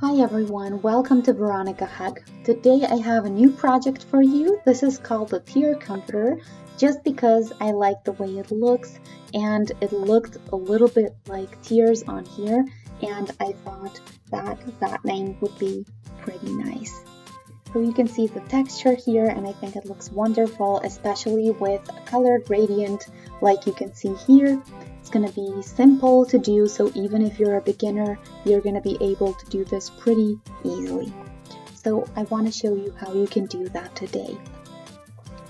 Hi everyone, welcome to Veronika Hug. Today I have a new project for you. This is called the Tear Comforter, just because I like the way it looks and it looked a little bit like tears on here and I thought that name would be pretty nice. So you can see the texture here and I think it looks wonderful, especially with a color gradient like you can see here. It's going to be simple to do, so even if you're a beginner, you're going to be able to do this pretty easily. So I want to show you how you can do that today.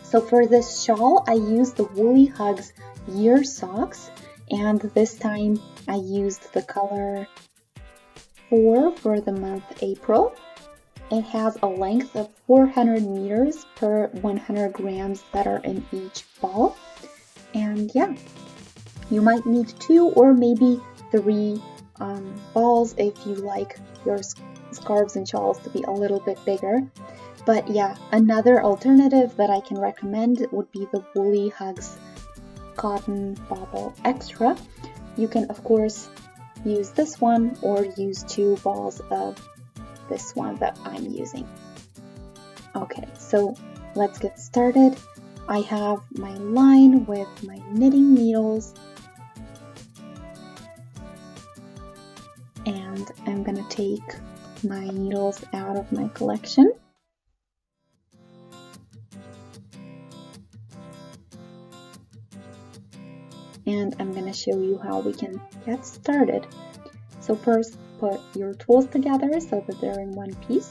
So for this shawl, I used the Woolly Hugs Year Socks, and this time I used the color 4 for the month April. It has a length of 400 meters per 100 grams that are in each ball. And yeah, you might need 2 or maybe 3 balls if you like your scarves and shawls to be a little bit bigger. But yeah, another alternative that I can recommend would be the Woolly Hugs Cotton Bobble Extra. You can of course use this one or use 2 balls of this one that I'm using. Okay, so let's get started. I have my line with my knitting needles and I'm gonna take my needles out of my collection. And I'm gonna show you how we can get started. So first, put your tools together so that they're in one piece.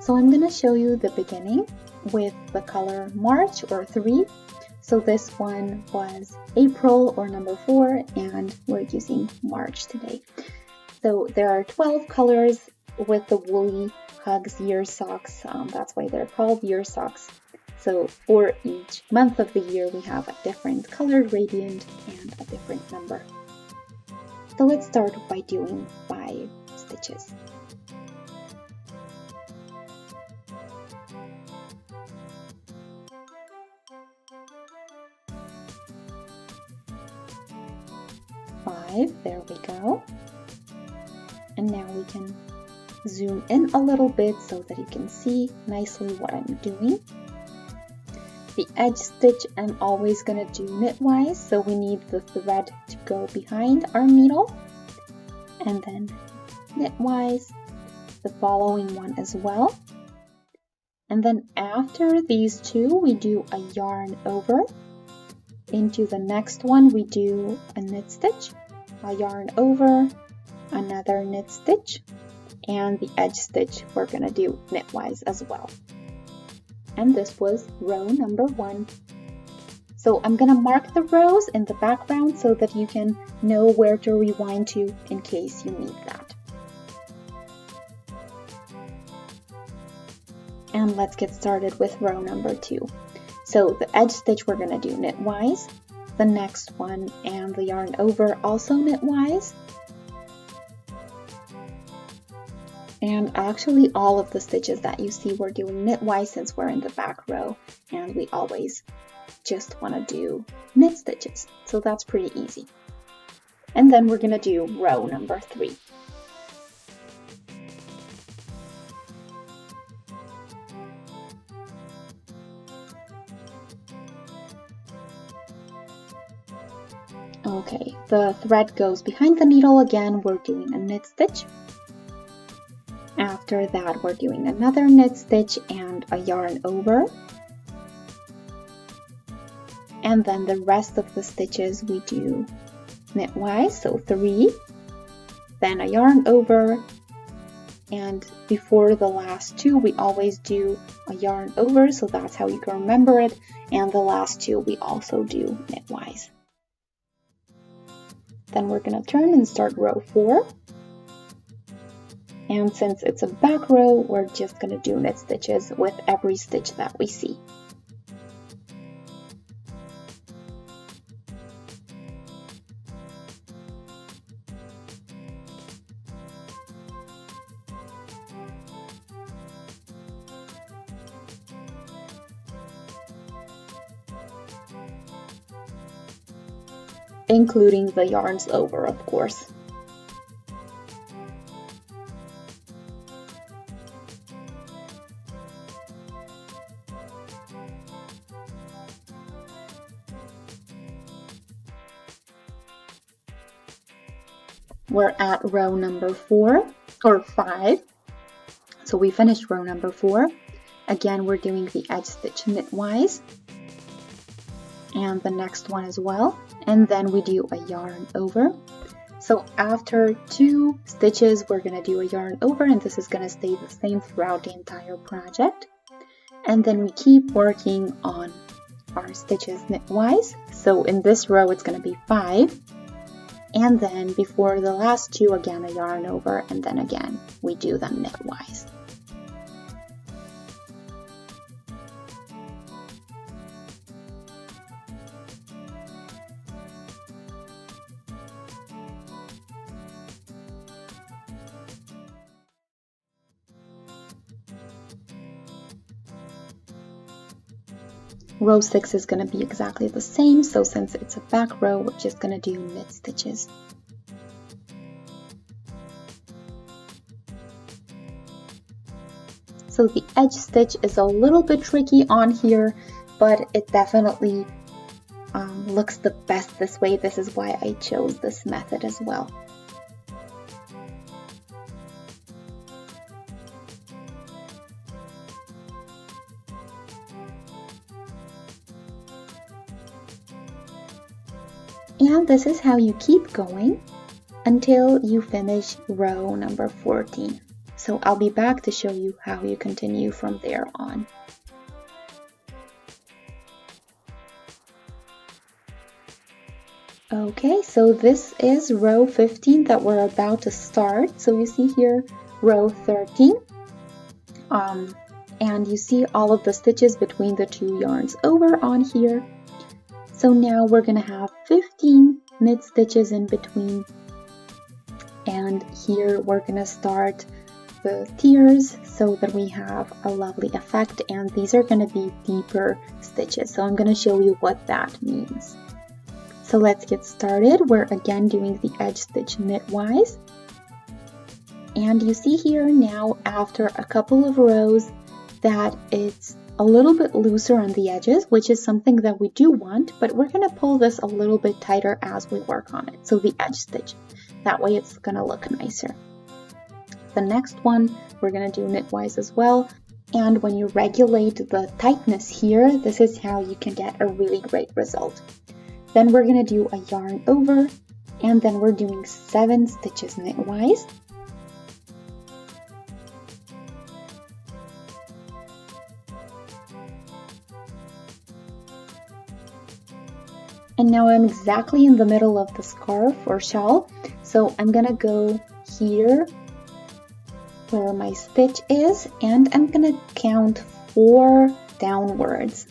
So I'm going to show you the beginning with the color March or 3. So this one was April or number 4 and we're using March today. So there are 12 colors with the Woolly Hugs Year Socks. That's why they're called year socks. So for each month of the year we have a different color gradient and a different number. So let's start by doing 5 stitches. There we go. And now we can zoom in a little bit so that you can see nicely what I'm doing. The edge stitch I'm always going to do knitwise, so we need the thread to go behind our needle. And then knitwise the following one as well. And then after these 2 we do a yarn over. Into the next one we do a knit stitch, a yarn over, another knit stitch, and the edge stitch we're going to do knitwise as well. And this was row number 1. So I'm going to mark the rows in the background so that you can know where to rewind to in case you need that. And let's get started with row number 2. So the edge stitch we're going to do knitwise, the next one and the yarn over also knitwise. And actually all of the stitches that you see we're doing knitwise since we're in the back row and we always just want to do knit stitches. So that's pretty easy. And then we're going to do row number 3. Okay, the thread goes behind the needle again, we're doing a knit stitch. After that we're doing another knit stitch and a yarn over. And then the rest of the stitches we do knitwise, so 3, then a yarn over, and before the last 2 we always do a yarn over, so that's how you can remember it, and the last 2 we also do knitwise. Then we're going to turn and start row 4. And since it's a back row, we're just going to do knit stitches with every stitch that we see. including the yarns over, of course. We're at row number 4 or 5. So we finished row number 4. Again, we're doing the edge stitch knitwise and the next one as well. And then we do a yarn over. So after 2 stitches, we're going to do a yarn over, and this is going to stay the same throughout the entire project. And then we keep working on our stitches knitwise. So in this row, it's going to be 5. And then before the last 2, again a yarn over, and then again we do them knitwise. Row 6 is going to be exactly the same, so since it's a back row, we're just going to do knit stitches. So the edge stitch is a little bit tricky on here, but it definitely looks the best this way. This is why I chose this method as well. And this is how you keep going until you finish row number 14. So I'll be back to show you how you continue from there on. Okay, so this is row 15 that we're about to start. So you see here row 13. And you see all of the stitches between the 2 yarns over on here. So now we're going to have 15 knit stitches in between, and here we're going to start the tiers so that we have a lovely effect, and these are going to be deeper stitches. So I'm going to show you what that means. So let's get started. We're again doing the edge stitch knitwise, and you see here now after a couple of rows that it's a little bit looser on the edges, which is something that we do want, but we're going to pull this a little bit tighter as we work on it. So the edge stitch, that way it's going to look nicer. The next one, we're going to do knitwise as well. And when you regulate the tightness here, this is how you can get a really great result. Then we're going to do a yarn over, and then we're doing 7 stitches knitwise. And now I'm exactly in the middle of the scarf or shawl. So I'm gonna go here where my stitch is, and I'm gonna count 4 downwards.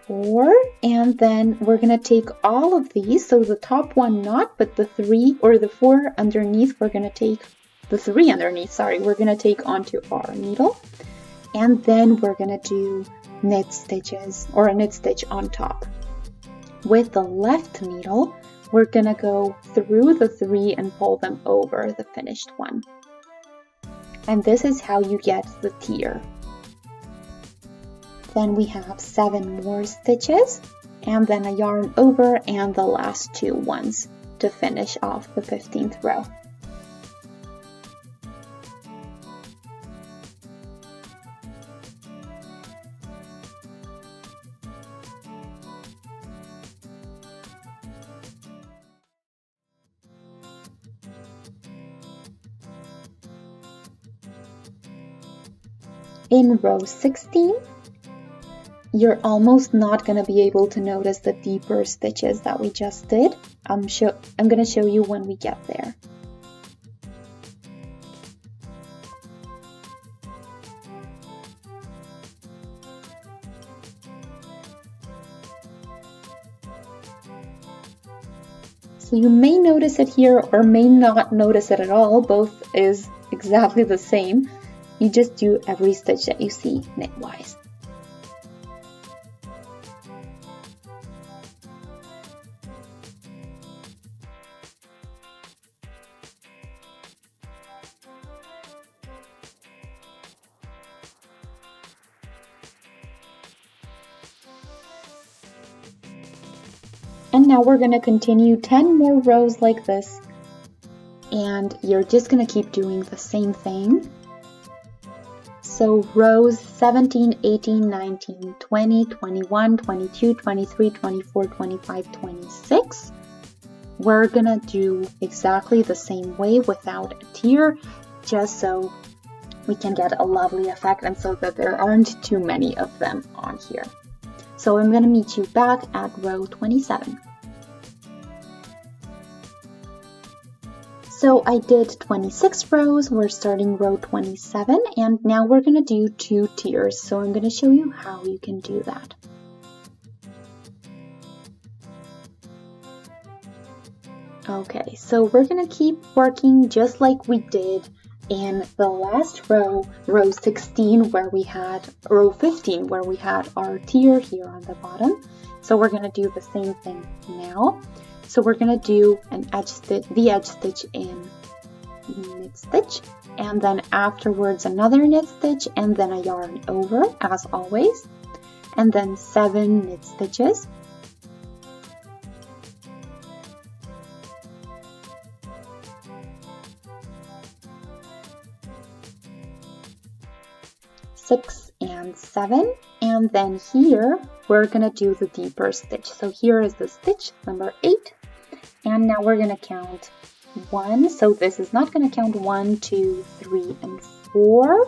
4, and then we're gonna take all of these, so the top one not, but the 3 or the 4 underneath, we're gonna take the 3 underneath, sorry, we're gonna take onto our needle, and then we're gonna do knit stitches or a knit stitch on top. With the left needle, we're gonna go through the 3 and pull them over the finished one. And this is how you get the tier. Then we have 7 more stitches, and then a yarn over and the last 2 ones to finish off the 15th row. In row 16, you're almost not going to be able to notice the deeper stitches that we just did. I'm going to show you when we get there. So you may notice it here or may not notice it at all. Both is exactly the same. You just do every stitch that you see knitwise. And now we're going to continue 10 more rows like this, and you're just going to keep doing the same thing. So rows 17, 18, 19, 20, 21, 22, 23, 24, 25, 26. We're going to do exactly the same way without a tier, just so we can get a lovely effect and so that there aren't too many of them on here. So I'm going to meet you back at row 27. So I did 26 rows, we're starting row 27, and now we're going to do 2 tiers. So I'm going to show you how you can do that. Okay, so we're going to keep working just like we did in the last row, row 16, where we had, row 15, where we had our tier here on the bottom. So we're going to do the same thing now. So we're going to do an edge stitch, the edge stitch in knit stitch, and then afterwards another knit stitch, and then a yarn over as always, and then 7 knit stitches. Six and 7, and then here we're gonna do the deeper stitch. So here is the stitch number 8, and now we're gonna count 1. So this is not gonna count 1, 2, 3, and 4,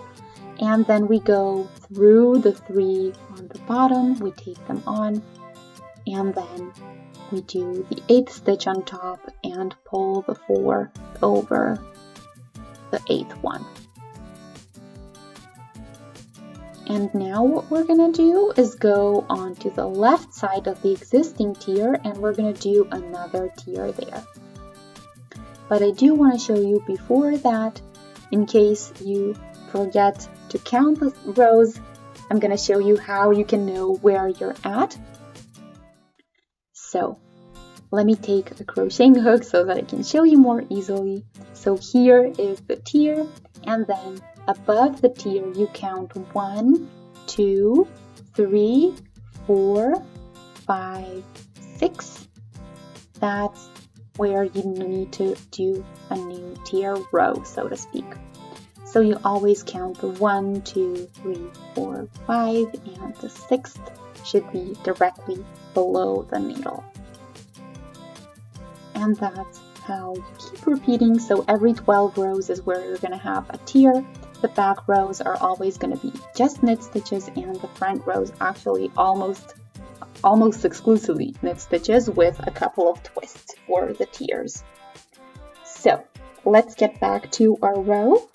and then we go through the 3 on the bottom, we take them on, and then we do the 8th stitch on top and pull the 4 over the 8th one. And now what we're going to do is go on to the left side of the existing tier, and we're going to do another tier there. But I do want to show you before that, in case you forget to count the rows, I'm going to show you how you can know where you're at. So let me take the crocheting hook so that I can show you more easily. So here is the tier, and then above the tier, you count 1, 2, 3, 4, 5, 6. That's where you need to do a new tier row, so to speak. So you always count the 1, 2, 3, 4, 5, and the 6th should be directly below the needle. And that's how you keep repeating. So every 12 rows is where you're going to have a tier. The back rows are always going to be just knit stitches, and the front rows actually almost exclusively knit stitches with a couple of twists for the tiers. So let's get back to our row.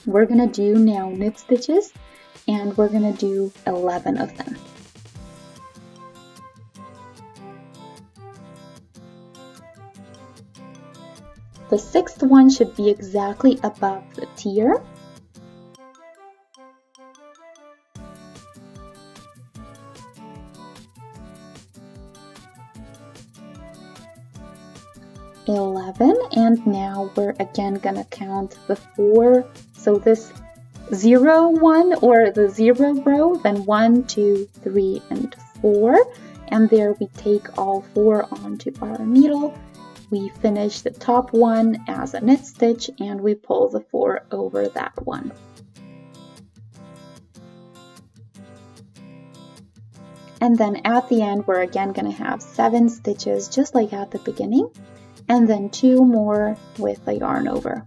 We're going to do now knit stitches, and we're going to do 11 of them. The 6th one should be exactly above the tier. And now we're again gonna count the 4. So this 0, 1 or the 0 row, then 1, 2, 3, and 4. And there we take all 4 onto our needle. We finish the top one as a knit stitch, and we pull the 4 over that one. And then at the end, we're again going to have 7 stitches, just like at the beginning, and then 2 more with the yarn over.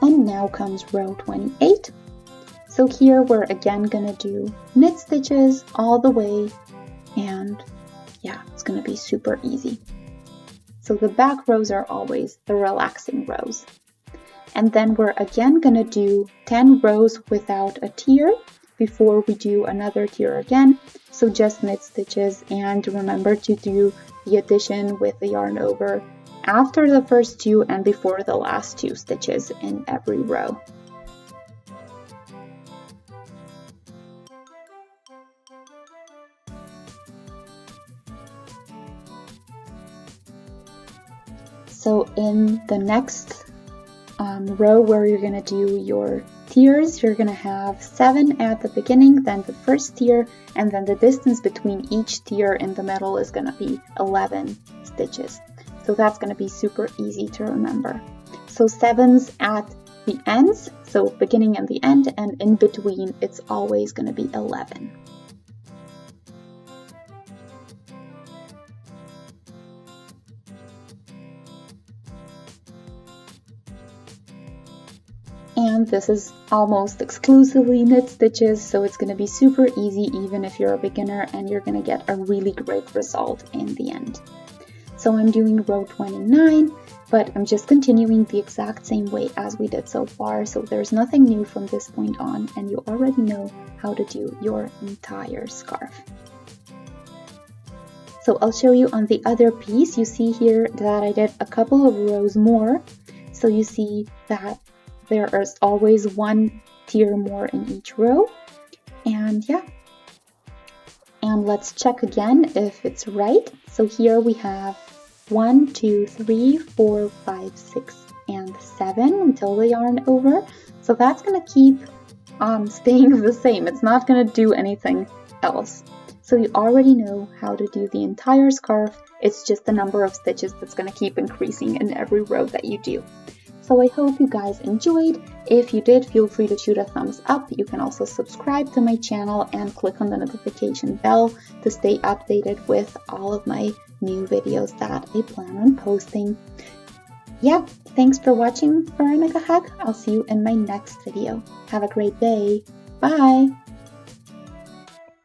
And now comes row 28. So here we're again gonna do knit stitches all the way, and yeah, it's gonna be super easy. So the back rows are always the relaxing rows. And then we're again gonna do 10 rows without a tier before we do another tier again. So just knit stitches, and remember to do the addition with the yarn over after the first 2 and before the last 2 stitches in every row. So in the next row where you're going to do your tiers, you're going to have 7 at the beginning, then the first tier, and then the distance between each tier in the middle is going to be 11 stitches. So that's going to be super easy to remember. So 7's at the ends, so beginning and the end, and in between it's always going to be 11. And this is almost exclusively knit stitches, so it's going to be super easy even if you're a beginner, and you're going to get a really great result in the end. So I'm doing row 29, but I'm just continuing the exact same way as we did so far, so there's nothing new from this point on, and you already know how to do your entire scarf. So I'll show you on the other piece. You see here that I did a couple of rows more, so you see that there is always one tier more in each row, and yeah. And let's check again if it's right. So here we have 1, 2, 3, 4, 5, 6, and 7 until the yarn over. So that's gonna keep staying the same. It's not gonna do anything else. So you already know how to do the entire scarf. It's just the number of stitches that's gonna keep increasing in every row that you do. So I hope you guys enjoyed. If you did, feel free to shoot a thumbs up. You can also subscribe to my channel and click on the notification bell to stay updated with all of my new videos that I plan on posting. Yeah, thanks for watching, Veronika Hug. I'll see you in my next video. Have a great day. Bye!